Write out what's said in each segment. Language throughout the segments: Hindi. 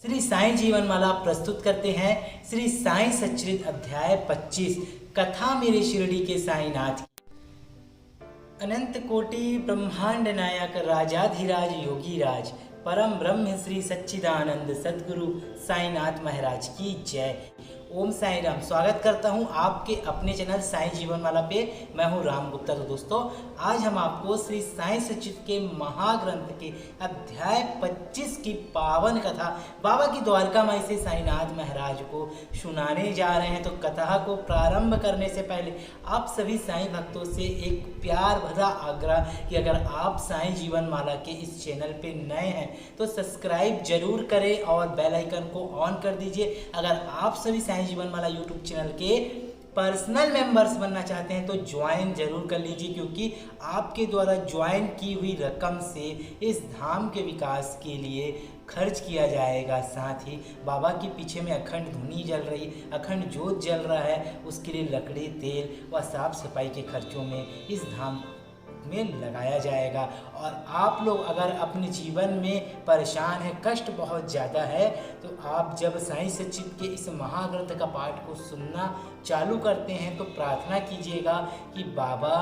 श्री साईं जीवन माला प्रस्तुत करते हैं श्री साईं सच्चरित अध्याय 25 कथा मेरे शिरडी के साईनाथ की। अनंत कोटि ब्रह्मांड नायक राजाधिराज योगी राज परम ब्रह्म श्री सच्चिदानंद सद्गुरु साईनाथ महाराज की जय। ओम साई राम। स्वागत करता हूं आपके अपने चैनल साईं जीवन माला पे। मैं हूं राम गुप्ता। तो दोस्तों, आज हम आपको श्री साईं सच्चित के महाग्रंथ के अध्याय 25 की पावन कथा बाबा की द्वारका माई से साईनाथ महाराज को सुनाने जा रहे हैं। तो कथा को प्रारंभ करने से पहले आप सभी साईं भक्तों से एक प्यार भरा आग्रह कि अगर आप साईं जीवन माला के इस चैनल पे नए हैं तो सब्सक्राइब जरूर करें और बेल आइकन को ऑन कर दीजिए। अगर आप सभी साईं जीवन माला यूट्यूब चैनल के पर्सनल मेंबर्स बनना चाहते हैं तो ज्वाइन जरूर कर लीजिए, क्योंकि आपके द्वारा ज्वाइन की हुई रकम से इस धाम के विकास के लिए खर्च किया जाएगा। साथ ही बाबा के पीछे में अखंड धुनी जल रही, अखंड जोत जल रहा है, उसके लिए लकड़ी, तेल व साफ सफाई के खर्चों में इस धाम में लगाया जाएगा। और आप लोग अगर अपने जीवन में परेशान है, कष्ट बहुत ज़्यादा है, तो आप जब साईं सच्चित के इस महाग्रंथ का पाठ को सुनना चालू करते हैं तो प्रार्थना कीजिएगा कि बाबा,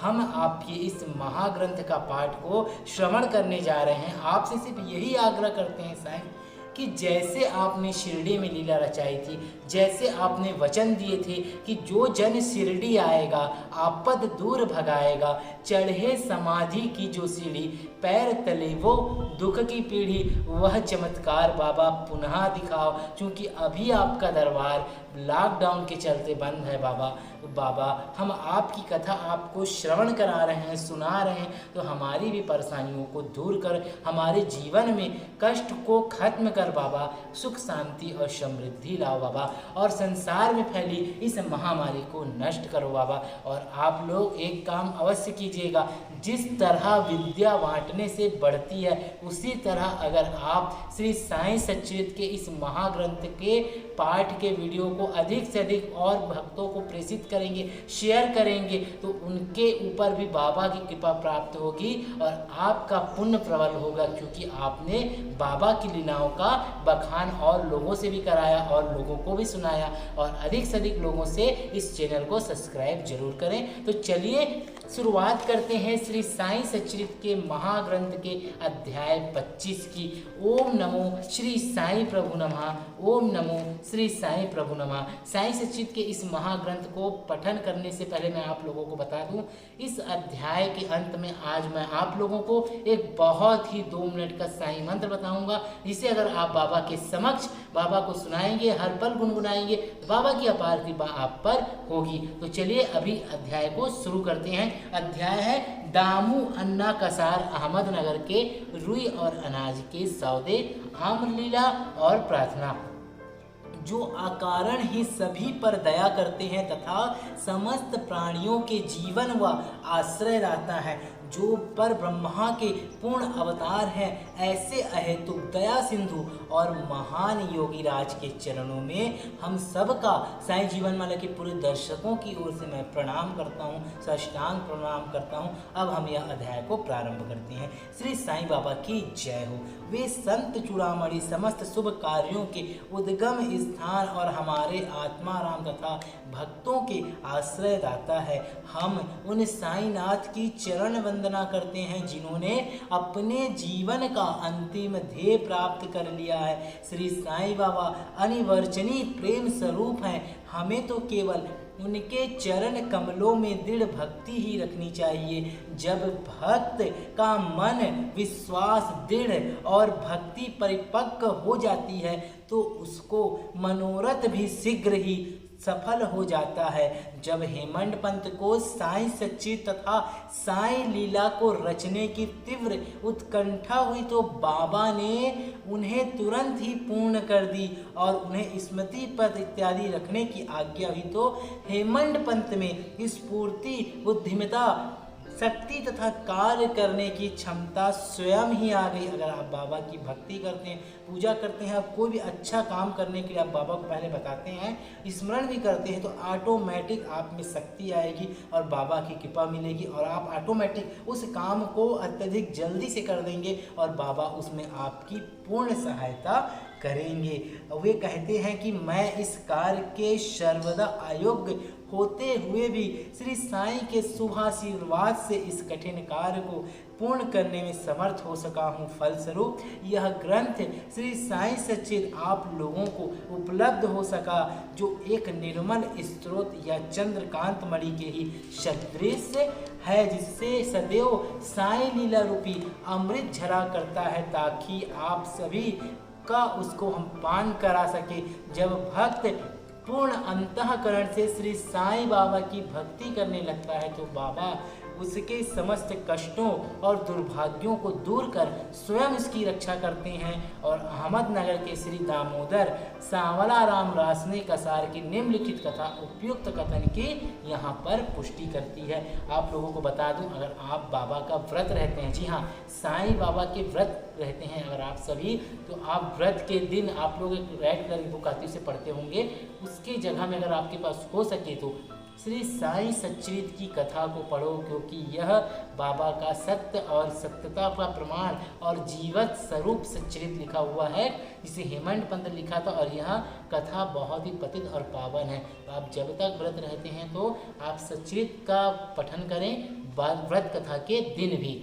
हम आपके इस महाग्रंथ का पाठ को श्रवण करने जा रहे हैं। आपसे सिर्फ यही आग्रह करते हैं साईं कि जैसे आपने शिरडी में लीला रचाई थी, जैसे आपने वचन दिए थे कि जो जन शिरडी आएगा आपद दूर भगाएगा, चढ़े समाधि की जो सीढ़ी, पैर तले वो दुख की पीढ़ी, वह चमत्कार बाबा पुनः दिखाओ। क्योंकि अभी आपका दरबार लॉकडाउन के चलते बंद है बाबा, हम आपकी कथा आपको श्रवण करा रहे हैं, सुना रहे हैं, तो हमारी भी परेशानियों को दूर कर, हमारे जीवन में कष्ट को खत्म कर बाबा, सुख शांति और समृद्धि लाओ बाबा, और संसार में फैली इस महामारी को नष्ट करो बाबा। और आप लोग एक काम अवश्य कीजिएगा, जिस तरह विद्या बांटने से बढ़ती है, उसी तरह अगर आप श्री साईं सच्चित के इस महाग्रंथ के पाठ के वीडियो को अधिक से अधिक और भक्तों को प्रेषित करेंगे, शेयर करेंगे, तो उनके ऊपर भी बाबा की कृपा प्राप्त होगी और आपका पुण्य प्रबल होगा, क्योंकि आपने बाबा की लीलाओं का बखान और लोगों से भी कराया और लोगों को भी सुनाया। और अधिक से अधिक लोगों से इस चैनल को सब्सक्राइब जरूर करें। तो चलिए शुरुआत करते हैं श्री साईं सच्चित के महाग्रंथ के अध्याय 25 की। ओम नमो श्री साईं प्रभु नमः। ओम नमो श्री साईं प्रभु नमः। साईं सच्चित के इस महाग्रंथ को पठन करने से पहले मैं आप लोगों को बता दूं, इस अध्याय के अंत में आज मैं आप लोगों को एक बहुत ही 2 मिनट का साईं मंत्र बताऊंगा, जिसे अगर आप बाबा के समक्ष बाबा को सुनाएंगे, हर पल गुनगुनाएंगे, तो बाबा की अपार कृपा आप पर होगी। तो चलिए अभी अध्याय को शुरू करते हैं। अध्याय है दामू अन्ना कसार अहमदनगर के रुई और अनाज के सौदे, आम्रलीला और प्रार्थना। जो अकारण ही सभी पर दया करते हैं तथा समस्त प्राणियों के जीवन व आश्रय रहता है, जो पर ब्रह्मा के पूर्ण अवतार हैं, ऐसे अहेतुक दया सिंधु और महान योगी राज के चरणों में हम सबका साईं जीवन माला के पूरे दर्शकों की ओर से मैं प्रणाम करता हूँ, साष्टांग प्रणाम करता हूँ। अब हम यह अध्याय को प्रारंभ करते हैं। श्री साईं बाबा की जय हो। वे संत चूड़ामणि समस्त शुभ कार्यों के उद्गम स्थान और हमारे आत्माराम तथा भक्तों के आश्रय दाता है। हम उन साईनाथ की चरण वंदना करते हैं जिन्होंने अपने जीवन का अंतिम ध्येय प्राप्त कर लिया है। श्री साईं बाबा अनिवर्चनीय प्रेम स्वरूप हैं। हमें तो केवल उनके चरण कमलों में दृढ़ भक्ति ही रखनी चाहिए। जब भक्त का मन विश्वास दृढ़ और भक्ति परिपक्व हो जाती है तो उसको मनोरथ भी शीघ्र ही सफल हो जाता है। जब हेमंत पंत को साईं सच्चित तथा साईं लीला को रचने की तीव्र उत्कंठा हुई तो बाबा ने उन्हें तुरंत ही पूर्ण कर दी और उन्हें स्मृति पत्र इत्यादि रखने की आज्ञा हुई। तो हेमंत पंत में स्फूर्ति, बुद्धिमता, शक्ति तथा कार्य करने की क्षमता स्वयं ही आ गई। अगर आप बाबा की भक्ति करते हैं, पूजा करते हैं, आप कोई भी अच्छा काम करने के लिए आप बाबा को पहले बताते हैं, स्मरण भी करते हैं, तो ऑटोमेटिक आप में शक्ति आएगी और बाबा की कृपा मिलेगी और आप ऑटोमेटिक उस काम को अत्यधिक जल्दी से कर देंगे और बाबा उसमें आपकी पूर्ण सहायता करेंगे। वे कहते हैं कि मैं इस कार्य के सर्वदा अयोग्य होते हुए भी श्री साईं के शुभ आशीर्वाद से इस कठिन कार्य को पूर्ण करने में समर्थ हो सका हूँ। फलस्वरूप यह ग्रंथ श्री साईं सच्चिद आप लोगों को उपलब्ध हो सका, जो एक निर्मल स्रोत या चंद्रकांत मणि के ही सदृश है, जिससे सदैव साईं लीला रूपी अमृत झरा करता है, ताकि आप सभी का उसको हम पान करा सके। जब भक्त पूर्ण अंतःकरण से श्री साईं बाबा की भक्ति करने लगता है तो बाबा उसके समस्त कष्टों और दुर्भाग्यों को दूर कर स्वयं इसकी रक्षा करते हैं। और अहमदनगर के श्री दामोदर सांवला राम रासने कसार की निम्नलिखित कथा उपयुक्त कथन की यहाँ पर पुष्टि करती है। आप लोगों को बता दूं, अगर आप बाबा का व्रत रहते हैं, जी हाँ, साईं बाबा के व्रत रहते हैं अगर आप सभी, तो आप व्रत के दिन आप लोग एक रेड कलर की बुक आती है उसे पढ़ते होंगे, उसकी जगह में अगर आपके पास हो सके तो श्री साईं सच्चरित की कथा को पढ़ो, क्योंकि यह बाबा का सत्य और सत्यता का प्रमाण और जीवत स्वरूप सच्चरित लिखा हुआ है, जिसे हेमंत पंत लिखा था। और यह कथा बहुत ही पतित और पावन है। तो आप जब तक व्रत रहते हैं तो आप सच्चरित का पठन करें व्रत कथा के दिन भी।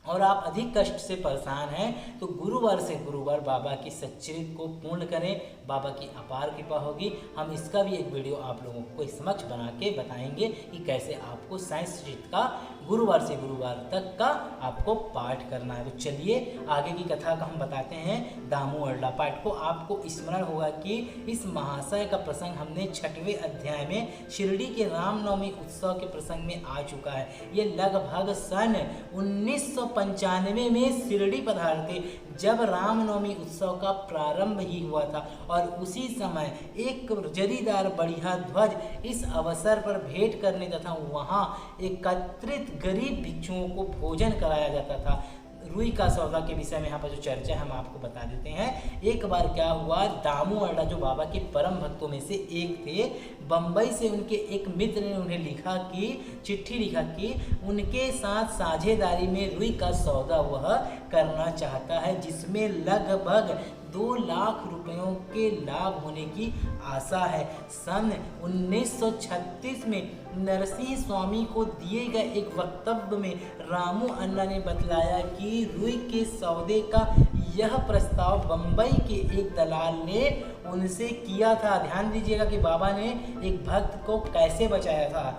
और आप अधिक कष्ट से परेशान हैं तो गुरुवार से गुरुवार बाबा की सच्चरित को पूर्ण करें, बाबा की अपार कृपा होगी। हम इसका भी एक वीडियो आप लोगों को समक्ष बना के बताएंगे कि कैसे आपको साईं सच्चरित का गुरुवार से गुरुवार तक का आपको पाठ करना है। तो चलिए आगे की कथा का हम बताते हैं। दामू अरला पाठ को आपको स्मरण होगा कि इस महाशय का प्रसंग हमने 6वें अध्याय में शिरडी के रामनवमी उत्सव के प्रसंग में आ चुका है। ये लगभग सन 1995 में शिरडी पधारे थे, जब रामनवमी उत्सव का प्रारंभ ही हुआ था। और उसी समय एक जरीदार बढ़िया ध्वज इस अवसर पर भेंट करने तथा वहाँ एकत्रित गरीब भिक्षुओं को भोजन कराया जाता था। रुई का सौदा के विषय में यहाँ पर जो चर्चा है हम आपको बता देते हैं। एक बार क्या हुआ, दामू अरला जो बाबा के परम भक्तों में से एक थे, बम्बई से उनके एक मित्र ने उन्हें चिट्ठी लिखा कि उनके साथ साझेदारी में रुई का सौदा वह करना चाहता है, जिसमें लगभग 2 लाख रुपयों के लाभ होने की आशा है। सन 1936 में नरसिंह स्वामी को दिए गए एक वक्तव्य में रामू अन्ना ने बतलाया कि रुई के सौदे का यह प्रस्ताव बम्बई के एक दलाल ने उनसे किया था। ध्यान दीजिएगा कि बाबा ने एक भक्त को कैसे बचाया था।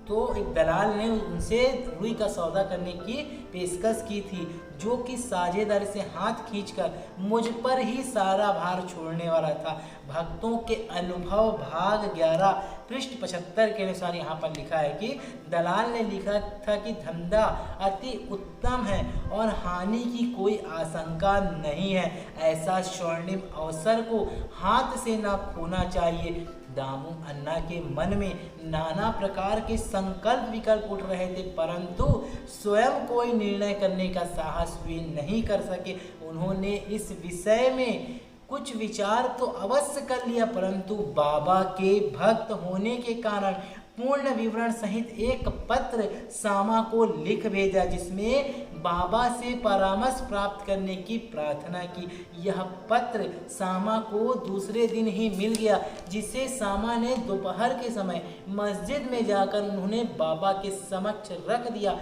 तो एक दलाल ने उनसे रुई का सौदा करने की पेशकश की थी, जो कि साझेदारी से हाथ खींचकर मुझ पर ही सारा भार छोड़ने वाला था। भक्तों के अनुभव भाग 11 पृष्ठ 75 के अनुसार यहाँ पर लिखा है कि दलाल ने लिखा था कि धंधा अति उत्तम है और हानि की कोई आशंका नहीं है। ऐसा स्वर्णिम अवसर को हाथ से न खोना चाहिए। दामू अन्ना के मन में नाना प्रकार के संकल्प विकल्प उठ रहे थे, परंतु स्वयं कोई निर्णय करने का साहस वे नहीं कर सके। उन्होंने इस विषय में कुछ विचार तो अवश्य कर लिया, परंतु बाबा के भक्त होने के कारण पूर्ण विवरण सहित एक पत्र सामा को लिख भेजा, जिसमें बाबा से परामर्श प्राप्त करने की प्रार्थना की। यह पत्र सामा को दूसरे दिन ही मिल गया, जिसे सामा ने दोपहर के समय मस्जिद में जाकर उन्होंने बाबा के समक्ष रख दिया।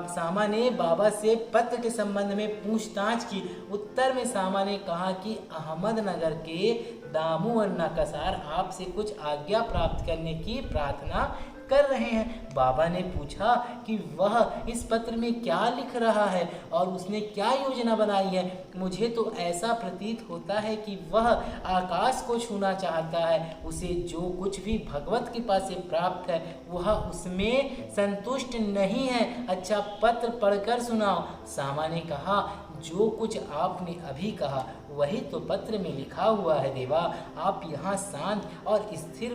सामा ने बाबा से पत्र के संबंध में पूछताछ की। उत्तर में सामा ने कहा कि अहमदनगर के दामू अन्ना कसार आपसे कुछ आज्ञा प्राप्त करने की प्रार्थना कर रहे हैं। बाबा ने पूछा कि वह इस पत्र में क्या लिख रहा है और उसने क्या योजना बनाई है। मुझे तो ऐसा प्रतीत होता है कि वह आकाश को छूना चाहता है। उसे जो कुछ भी भगवत कृपा से प्राप्त है वह उसमें संतुष्ट नहीं है। अच्छा, पत्र पढ़कर सुनाओ। सामा ने कहा, जो कुछ आपने अभी कहा वही तो पत्र में लिखा हुआ है देवा। आप यहाँ शांत और स्थिर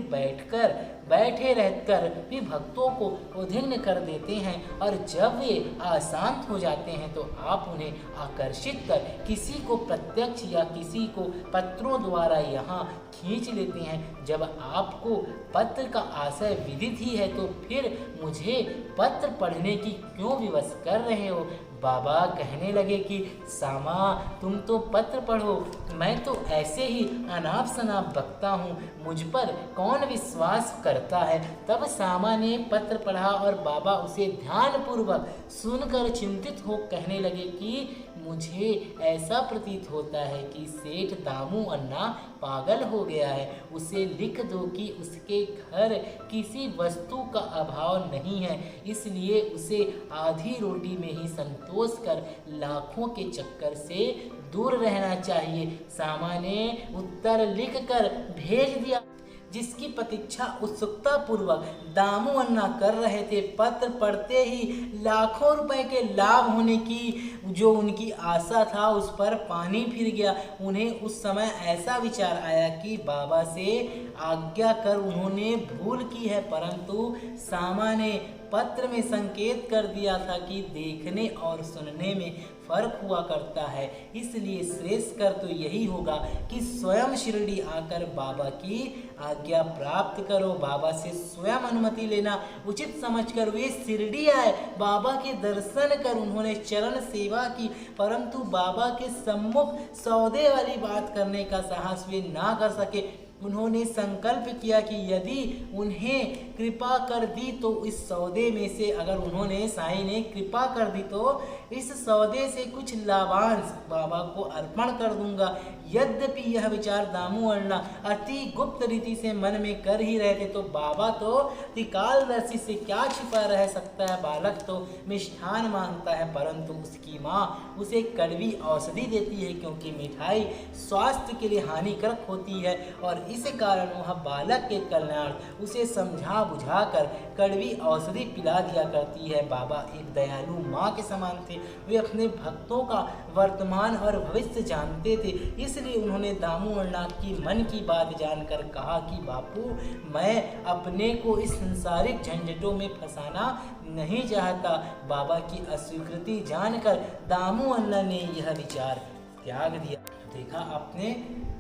बैठे रहकर भी भक्तों को उद्विग्न कर देते हैं, और जब वे अशांत हो जाते हैं तो आप उन्हें आकर्षित कर किसी को प्रत्यक्ष या किसी को पत्रों द्वारा यहाँ खींच लेते हैं। जब आपको पत्र का आशय विदित ही है तो फिर मुझे पत्र पढ़ने की क्यों विवश कर रहे हो। बाबा कहने लगे कि सामा, तुम तो पत्र पढ़ो, मैं तो ऐसे ही अनाप शनाप बकता हूँ, मुझ पर कौन विश्वास करता है। तब सामा ने पत्र पढ़ा और बाबा उसे ध्यानपूर्वक सुनकर चिंतित हो कहने लगे कि मुझे ऐसा प्रतीत होता है कि सेठ दामू अन्ना पागल हो गया है। उसे लिख दो कि उसके घर किसी वस्तु का अभाव नहीं है, इसलिए उसे आधी रोटी में ही संतोष कर लाखों के चक्कर से दूर रहना चाहिए। सामा ने उत्तर लिखकर भेज दिया, जिसकी प्रतीक्षा उत्सुकता पूर्वक दामू अन्ना कर रहे थे। पत्र पढ़ते ही लाखों रुपए के लाभ होने की जो उनकी आशा था उस पर पानी फिर गया। उन्हें उस समय ऐसा विचार आया कि बाबा से आज्ञा कर उन्होंने भूल की है, परंतु सामा ने पत्र में संकेत कर दिया था कि देखने और सुनने में फर्क हुआ करता है, इसलिए श्रेष्ठ कर तो यही होगा कि स्वयं शिरडी आकर बाबा की आज्ञा प्राप्त करो। बाबा से स्वयं अनुमति लेना उचित समझकर वे शिरडी आए। बाबा के दर्शन कर उन्होंने चरण सेवा की, परंतु बाबा के सम्मुख सौदे वाली बात करने का साहस वे ना कर सके। उन्होंने संकल्प किया कि यदि उन्हें कृपा कर दी तो इस सौदे में से, अगर उन्होंने साईं ने कृपा कर दी तो इस सौदे से कुछ लाभांश बाबा को अर्पण कर दूंगा। यद्यपि यह विचार दामू अन्ना अति गुप्त रीति से मन में कर ही रहे थे, तो बाबा तो त्रिकालदर्शी से क्या छिपा रह सकता है। बालक तो मिष्ठान मांगता है, परंतु उसकी माँ उसे कड़वी औषधि देती है, क्योंकि मिठाई स्वास्थ्य के लिए हानिकारक होती है और इस कारण वह बालक के कल्याण उसे समझा बुझाकर कड़वी औषधि पिला दिया करती है। बाबा एक दयालु माँ के समान थे। वे अपने भक्तों का वर्तमान और भविष्य जानते थे, इसलिए उन्होंने दामू अन्ना की मन की बात जानकर कहा कि बापू, मैं अपने को इस संसारिक झंझटों में फंसाना नहीं चाहता। बाबा की अस्वीकृति जानकर दामू अन्ना ने यह विचार त्याग दिया। देखा आपने,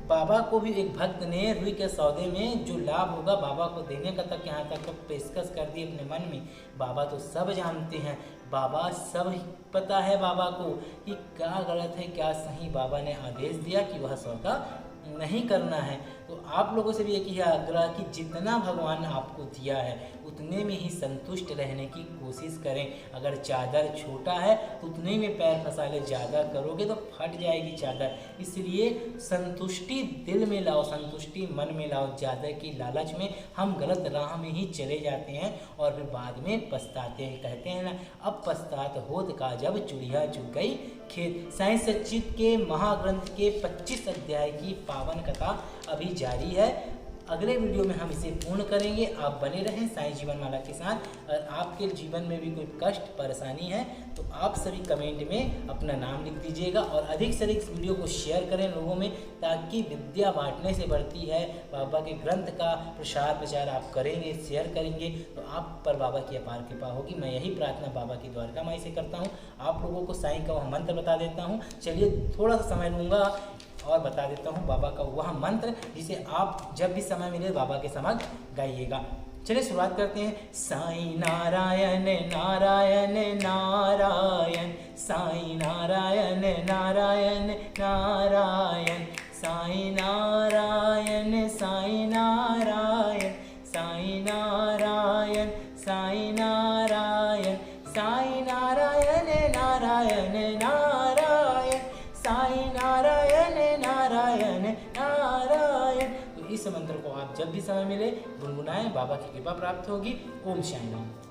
बाबा को भी एक भक्त ने रुई के सौदे में जो लाभ होगा बाबा को देने का तक यहाँ तक पेशकश कर दी अपने मन में। बाबा तो सब जानते हैं, बाबा सब पता है बाबा को कि क्या गलत है क्या सही। बाबा ने आदेश दिया कि वह सौदा नहीं करना है। तो आप लोगों से भी एक ही आग्रह कि जितना भगवान आपको दिया है उतने में ही संतुष्ट रहने की कोशिश करें। अगर चादर छोटा है तो उतने में पैर फंसा ले, ज़्यादा करोगे तो फट जाएगी चादर। इसलिए संतुष्टि दिल में लाओ, संतुष्टि मन में लाओ। ज़्यादा की लालच में हम गलत राह में ही चले जाते हैं और फिर बाद में पछताते हैं। कहते हैं ना, अब पछतात होत का जब चुड़िया चुग गई खेत। साईं सच्चिद के महाग्रंथ के 25 अध्याय की पावन कथा अभी जारी है। अगले वीडियो में हम इसे पूर्ण करेंगे। आप बने रहें साईं जीवन माला के साथ। और आपके जीवन में भी कोई कष्ट परेशानी है तो आप सभी कमेंट में अपना नाम लिख दीजिएगा और अधिक से अधिक इस वीडियो को शेयर करें लोगों में, ताकि विद्या बांटने से बढ़ती है। बाबा के ग्रंथ का प्रसार प्रचार आप करेंगे, शेयर करेंगे तो आप पर बाबा की अपार कृपा होगी। मैं यही प्रार्थना बाबा की द्वारका माई से करता हूँ। आप लोगों को साईं का वह मंत्र बता देता हूँ। चलिए थोड़ा सा समय लूँगा और बता देता हूँ बाबा का वह मंत्र, जिसे आप जब भी समय मिले बाबा के समक्ष गाइएगा। चलिए शुरुआत करते हैं। साईं नारायण नारायण नारायण, साईं नारायण नारायण नारायण, साईं नारायण साईं नारायण, साईं नारायण साईं नारायण, साईं नारायण नारायण नारायण, साईं नारायण नारायण नारायण। तो इस मंत्र को आप जब भी समय मिले गुनगुनाएं, बाबा की कृपा प्राप्त होगी। ओम शांति।